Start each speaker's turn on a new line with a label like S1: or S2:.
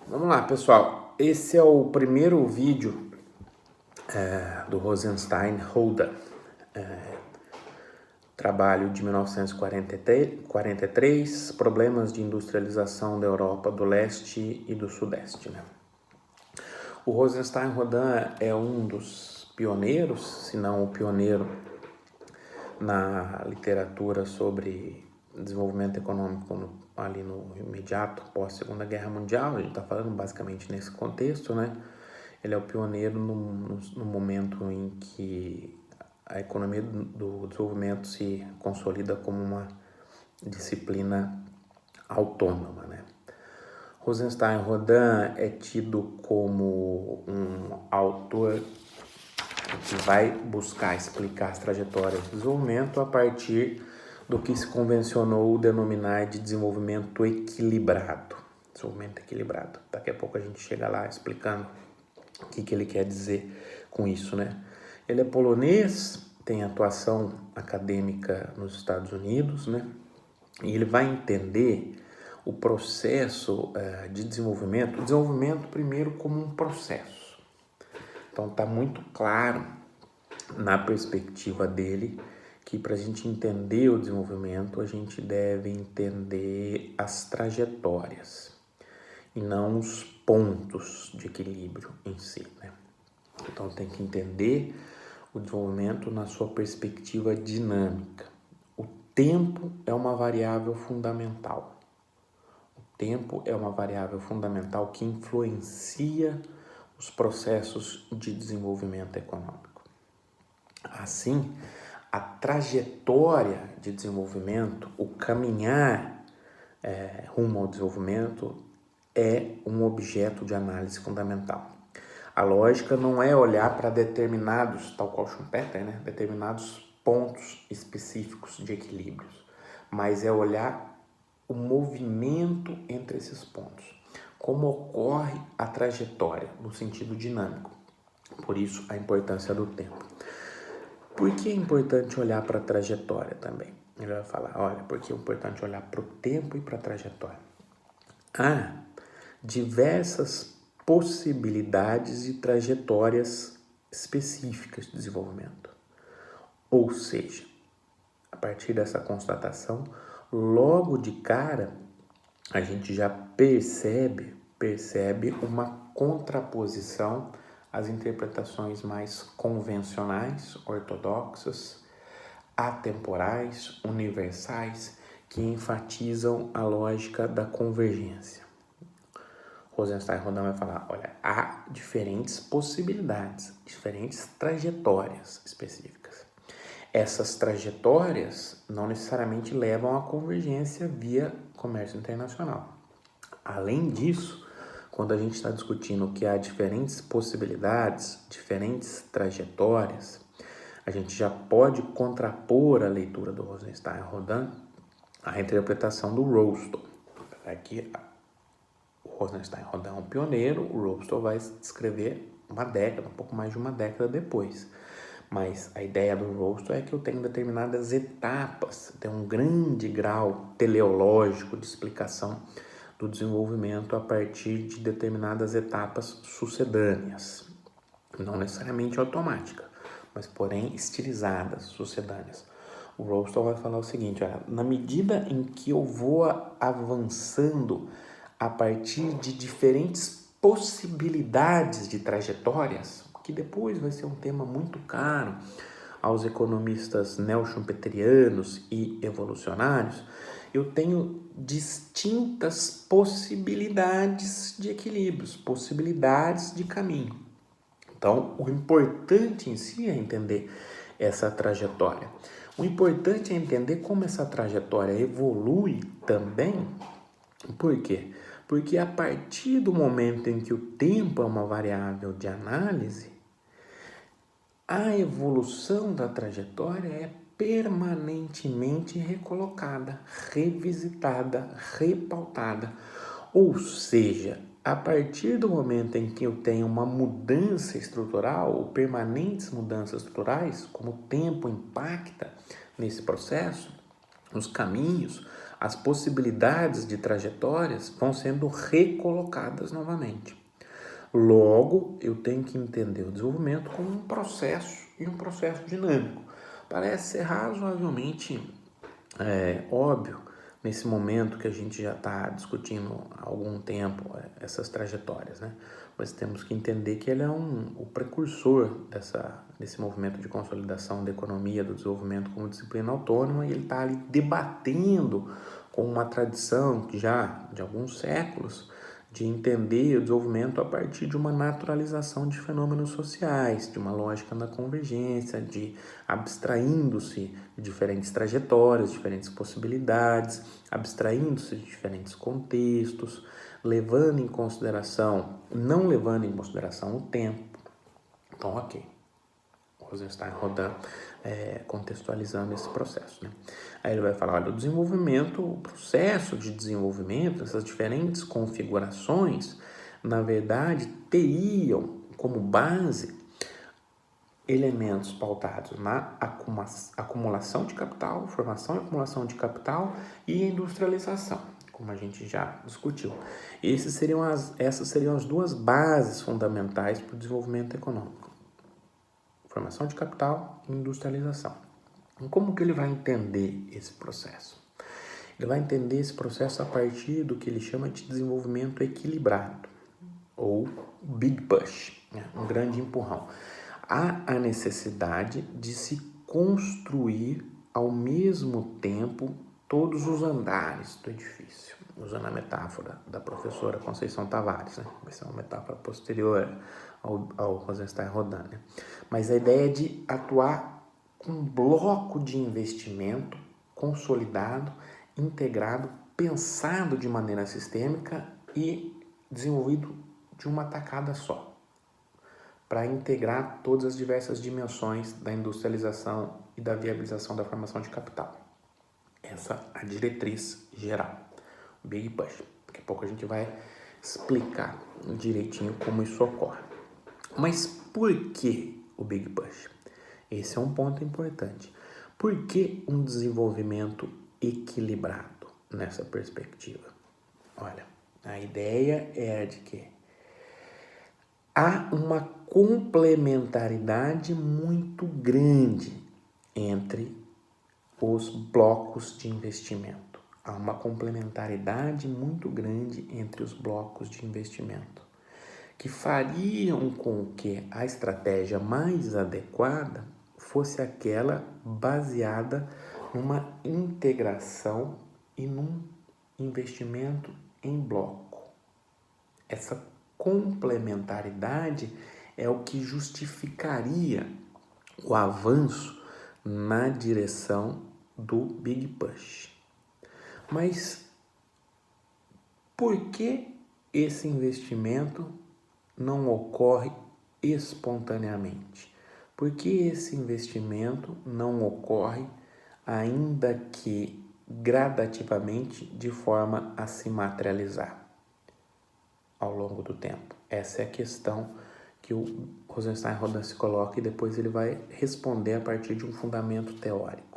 S1: Vamos lá, pessoal. Esse é o primeiro vídeo do Rosenstein-Holden, trabalho de 1943, problemas de industrialização da Europa do Leste e do Sudeste. Né? O Rosenstein-Holden é um dos pioneiros, se não o pioneiro, na literatura sobre desenvolvimento econômico ali no imediato pós-Segunda Guerra Mundial. A gente está falando basicamente nesse contexto, né? Ele é o pioneiro no momento em que a economia do desenvolvimento se consolida como uma disciplina autônoma, né? Rosenstein-Holden é tido como um autor que vai buscar explicar as trajetórias do desenvolvimento a partir do que se convencionou denominar de desenvolvimento equilibrado. Desenvolvimento equilibrado. Daqui a pouco a gente chega lá explicando o que ele quer dizer com isso, né? Ele é polonês, tem atuação acadêmica nos Estados Unidos, né? E ele vai entender o processo de desenvolvimento, o desenvolvimento primeiro como um processo. Então está muito claro na perspectiva dele que para a gente entender o desenvolvimento a gente deve entender as trajetórias e não os pontos de equilíbrio em si, né? Então tem que entender o desenvolvimento na sua perspectiva dinâmica. O tempo é uma variável fundamental. O tempo é uma variável fundamental que influencia os processos de desenvolvimento econômico. Assim, a trajetória de desenvolvimento, o caminhar rumo ao desenvolvimento é um objeto de análise fundamental. A lógica não é olhar para determinados, tal qual Schumpeter, né? Determinados pontos específicos de equilíbrios, mas é olhar o movimento entre esses pontos, como ocorre a trajetória no sentido dinâmico. Por isso, a importância do tempo. Por que é importante olhar para a trajetória também? Ele vai falar, olha, porque é importante olhar para o tempo e para a trajetória. Há diversas possibilidades de trajetórias específicas de desenvolvimento. Ou seja, a partir dessa constatação, logo de cara, a gente já percebe uma contraposição às interpretações mais convencionais, ortodoxas, atemporais, universais, que enfatizam a lógica da convergência. Rosenstein-Holden vai falar, olha, há diferentes possibilidades, diferentes trajetórias específicas. Essas trajetórias não necessariamente levam à convergência via comércio internacional. Além disso, quando a gente está discutindo que há diferentes possibilidades, diferentes trajetórias, a gente já pode contrapor a leitura do Rosenstein-Holden à interpretação do Rostow. Aqui, o Rosenstein-Holden é um pioneiro, o Rostow vai descrever um pouco mais de uma década depois. Mas a ideia do Rostow é que eu tenho determinadas etapas, tem um grande grau teleológico de explicação do desenvolvimento a partir de determinadas etapas sucedâneas, não necessariamente automáticas, mas porém estilizadas, sucedâneas. O Rostow vai falar o seguinte, olha, na medida em que eu vou avançando a partir de diferentes possibilidades de trajetórias, que depois vai ser um tema muito caro aos economistas neo-schumpeterianos e evolucionários, eu tenho distintas possibilidades de equilíbrios, possibilidades de caminho. Então, o importante em si é entender essa trajetória. O importante é entender como essa trajetória evolui também. Por quê? Porque a partir do momento em que o tempo é uma variável de análise, a evolução da trajetória é permanentemente recolocada, revisitada, repautada. Ou seja, a partir do momento em que eu tenho uma mudança estrutural, ou permanentes mudanças estruturais, como o tempo impacta nesse processo, os caminhos, as possibilidades de trajetórias vão sendo recolocadas novamente. Logo, eu tenho que entender o desenvolvimento como um processo e um processo dinâmico. Parece ser razoavelmente óbvio nesse momento que a gente já está discutindo há algum tempo essas trajetórias, né? Mas temos que entender que ele é o precursor desse movimento de consolidação da economia, do desenvolvimento como disciplina autônoma, e ele está ali debatendo com uma tradição que já de alguns séculos de entender o desenvolvimento a partir de uma naturalização de fenômenos sociais, de uma lógica da convergência, de abstraindo-se de diferentes trajetórias, diferentes possibilidades, abstraindo-se de diferentes contextos, levando em consideração, não levando em consideração o tempo. Então, ok. Rosenstein rodando, contextualizando esse processo, né? Aí ele vai falar, olha, o desenvolvimento, o processo de desenvolvimento, essas diferentes configurações, na verdade, teriam como base elementos pautados na acumulação de capital, formação e acumulação de capital e industrialização, como a gente já discutiu. Essas seriam as duas bases fundamentais para o desenvolvimento econômico. Formação de capital e industrialização. Então, como que ele vai entender esse processo? Ele vai entender esse processo a partir do que ele chama de desenvolvimento equilibrado, ou Big Push, né? Um grande empurrão. Há a necessidade de se construir ao mesmo tempo todos os andares do edifício, usando a metáfora da professora Conceição Tavares, né? Vai ser uma metáfora posterior ao Rosenstein Rodin, né? Mas a ideia é de atuar com um bloco de investimento consolidado, integrado, pensado de maneira sistêmica e desenvolvido de uma tacada só, para integrar todas as diversas dimensões da industrialização e da viabilização da formação de capital. Essa é a diretriz geral, o Big Push. Daqui a pouco a gente vai explicar direitinho como isso ocorre. Mas por que o Big Push? Esse é um ponto importante. Por que um desenvolvimento equilibrado nessa perspectiva? Olha, a ideia é de que há uma complementaridade muito grande entre os blocos de investimento. Há uma complementaridade muito grande entre os blocos de investimento, que fariam com que a estratégia mais adequada fosse aquela baseada numa integração e num investimento em bloco. Essa complementaridade é o que justificaria o avanço na direção do Big Push. Mas por que esse investimento não ocorre espontaneamente? Por que esse investimento não ocorre, ainda que gradativamente, de forma a se materializar ao longo do tempo? Essa é a questão que o Rosenstein Rodin se coloca, e depois ele vai responder a partir de um fundamento teórico.